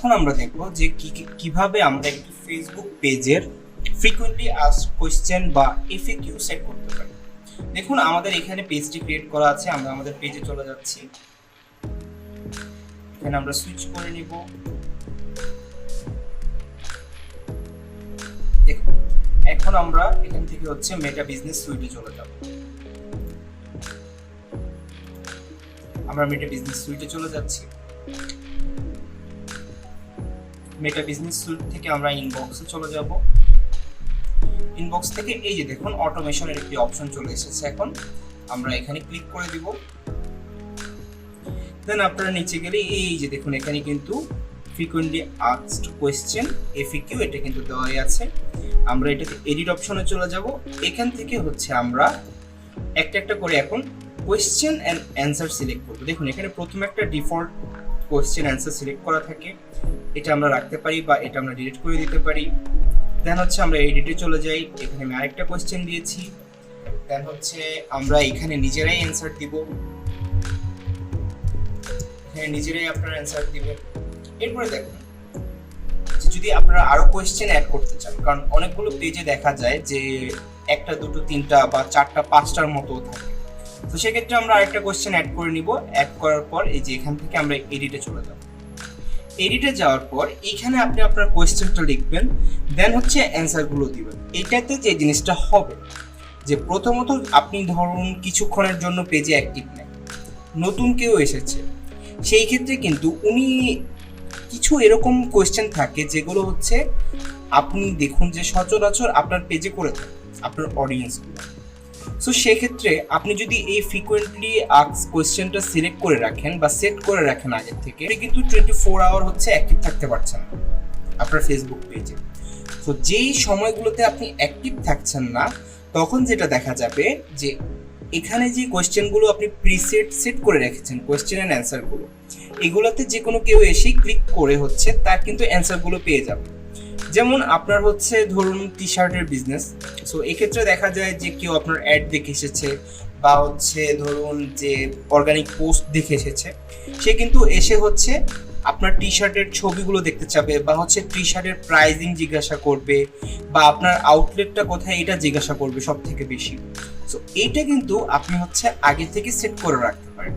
এখন আমরা দেখব যে কিভাবে আমরা একটি ফেসবুক পেজের ফ্রিকোয়েন্টলি আস্কড কোয়েশ্চেন বা এফএকিউ সেট করতে পারি। দেখুন আমাদের এখানে পেজটি ক্রিয়েট করা আছে, আমরা আমাদের পেজে চলে যাচ্ছি। এখানে আমরা সুইচ করে নিব। দেখুন এখন আমরা এখান থেকে হচ্ছে মেটা বিজনেস সুইটে চলে যাব। আমরা মেটা বিজনেস সুইটে চলে যাচ্ছি। মেটা বিজনেস সুইট থেকে আমরা ইনবক্সে চলে যাব। ইনবক্স থেকে এই যে দেখুন অটোমেশনের একটি অপশন চলে এসেছে। এখন আমরা এখানে ক্লিক করে দিব। দেন আপনারা নিচে গেলে এই যে দেখুন এখানে কিন্তু ফ্রিকোয়েন্টলি আস্কড কোয়েশ্চেন এফএকিউ এটা কিন্তু দেওয়াই আছে। আমরা এটাতে এডিট অপশনে চলে যাব। এখান থেকে হচ্ছে আমরা একটা একটা করে এখন কোয়েশ্চেন এন্ড অ্যান্সার সিলেক্ট করব। দেখুন এখানে প্রথমে একটা ডিফল্ট কোয়েশ্চেন অ্যান্সার সিলেক্ট করা থাকে, এটা আমরা রাখতে পারি বা এটা আমরা ডিলিট করে দিতে পারি। দেন হচ্ছে আমরা এডিটে চলে যাই, এখানে আমি আরেকটা কোয়েশ্চেন দিয়েছি। দেন হচ্ছে আমরা এখানে নিজেরাই অ্যান্সার দিব, এখানে নিজেরাই আপনারা অ্যান্সার দিবেন। এরপরে দেখুন যদি আপনারা আরো কোয়েশ্চেন অ্যাড করতে চান, কারণ অনেকগুলো পেজে দেখা যায় যে একটা দুটো তিনটা বা চারটা পাঁচটার মতো থাকে, তো সেক্ষেত্রে আমরা আরেকটা কোয়েশ্চেন অ্যাড করে নিব। অ্যাড করার পর এই যে এখান থেকে আমরা এডিটে চলে যাব। এডিটে যাওয়ার পর এখানে আপনি আপনার কোয়েশ্চেনটা লিখবেন, দেন হচ্ছে অ্যান্সারগুলো দিবেন। এটাতে যে জিনিসটা হবে যে প্রথমত আপনি ধরুন কিছুক্ষণের জন্য পেজে অ্যাক্টিভ নেই, নতুন কেউ এসেছে, সেই ক্ষেত্রে কিন্তু উনি কিছু এরকম কোয়েশ্চেন থাকে যেগুলো হচ্ছে আপনি দেখুন যে সচরাচর আপনার পেজে করে থাকে আপনার অডিয়েন্সগুলো। সো সেক্ষেত্রে আপনি যদি এই ফ্রিকোয়েন্টলি আস্কড কোয়েশ্চেনটা সিলেক্ট করে রাখেন বা সেট করে রাখেন আগে থেকে, কিন্তু 24 আওয়ার হচ্ছে অ্যাক্টিভ থাকতে পারছেন না আপনার ফেসবুক পেজে। তো যেই সময়গুলোতে আপনি অ্যাক্টিভ থাকছেন না তখন যেটা দেখা যাবে যে এখানে যে কোয়েশ্চেনগুলো আপনি প্রিসেট সেট করে রেখেছেন কোয়েশ্চেন এন্ড অ্যান্সারগুলো, এগুলোতে যে কোনো কেউ এসে ক্লিক করে হচ্ছে তার কিন্তু অ্যান্সারগুলো পেয়ে যাবে। যেমন আপনার হচ্ছে ধরুন টি শার্টের বিজনেস, সো এক্ষেত্রে দেখা যায় যে কেউ আপনার অ্যাড দেখে এসেছে বা হচ্ছে ধরুন যে অর্গানিক পোস্ট দেখে এসেছে, সে কিন্তু এসে হচ্ছে আপনার টি শার্টের ছবিগুলো দেখতে চাবে বা হচ্ছে টি শার্টের প্রাইজিং জিজ্ঞাসা করবে বা আপনার আউটলেটটা কোথায় এটা জিজ্ঞাসা করবে সব থেকে বেশি। সো এইটা কিন্তু আপনি হচ্ছে আগে থেকে সেট করে রাখতে পারেন।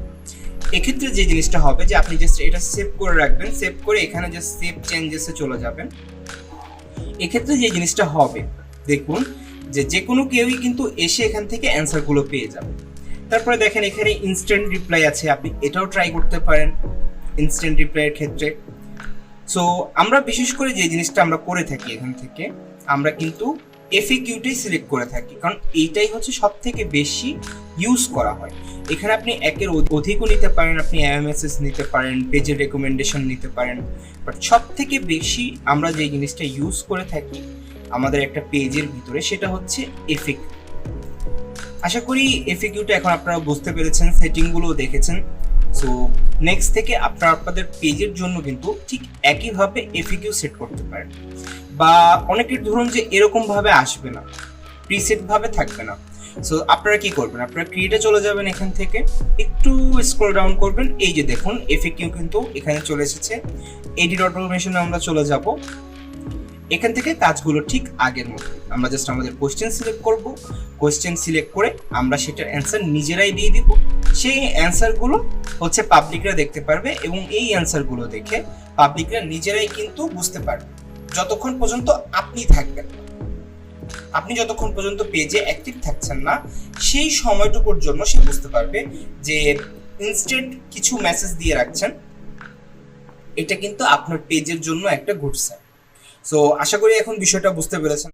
এক্ষেত্রে যে জিনিসটা হবে যে আপনি জাস্ট এটা সেভ করে রাখবেন, সেভ করে এখানে জাস্ট সেভ চেঞ্জেসে চলে যাবেন। এক্ষেত্রে যে জিনিসটা হবে দেখুন যে কোনো কেউই কিন্তু এসে এখান থেকে অ্যান্সারগুলো পেয়ে যাবে। তারপরে দেখেন এখানে ইনস্ট্যান্ট রিপ্লাই আছে, আপনি এটাও ট্রাই করতে পারেন ইনস্ট্যান্ট রিপ্লাইয়ের ক্ষেত্রে। সো আমরা বিশেষ করে যে জিনিসটা আমরা করে থাকি এখান থেকে আমরা কিন্তু এফএকিউটাই সিলেক্ট করে থাকি, কারণ এইটাই হচ্ছে সব থেকে বেশি ইউজ করা হয়। এখানে আপনি একের অধিকও নিতে পারেন, আপনি এমএমএসএস নিতে পারেন, পেজের রেকমেন্ডেশন নিতে পারেন, বাট সব থেকে বেশি আমরা যে জিনিসটা ইউজ করে থাকি আমাদের একটা পেজের ভিতরে সেটা হচ্ছে এফএকিউ। আশা করি এফএকিউটা এখন আপনারা বুঝতে পেরেছেন, সেটিংগুলো দেখেছেন। সো নেক্সট থেকে আপনারা আপনাদের পেজের জন্য কিন্তু ঠিক একইভাবে এফএকিউ সেট করতে পারেন। বা অনেকের ধরুন যে এরকম ভাবে আসবে না, প্রিসেট ভাবে থাকবে না, সো আপনারা কি করবেন, আপনারা ক্রিয়েটে চলে যাবেন, এখান থেকে একটু স্ক্রল ডাউন করবেন, এই যে দেখুন এফএকিউ কিন্তু এখানে চলে এসেছে। এডিট অটোমেশনে আমরা চলে যাব। এখান থেকে কাজগুলো ঠিক আগের মতো, আমরা জাস্ট আমাদের কোয়েশ্চেন সিলেক্ট করব, কোয়েশ্চেন সিলেক্ট করে আমরা সেটার অ্যান্সার নিজেরাই দিয়ে দিব। সেই অ্যান্সারগুলো হচ্ছে পাবলিকরা দেখতে পারবে এবং এই অ্যান্সারগুলো দেখে পাবলিকরা নিজেরাই কিন্তু বুঝতে পারবে যতক্ষণ পর্যন্ত আপনি থাকবেন। আপনি যতক্ষণ পর্যন্ত পেজে অ্যাক্টিভ থাকছেন না সেই সময়টুকুর জন্য সে বুঝতে পারবে যে ইনস্ট্যান্ট কিছু মেসেজ দিয়ে রাখছেন, এটা কিন্তু আপনার পেজের জন্য একটা গুড সাইন। সো আশা করি এখন বিষয়টা বুঝতে পেরেছেন।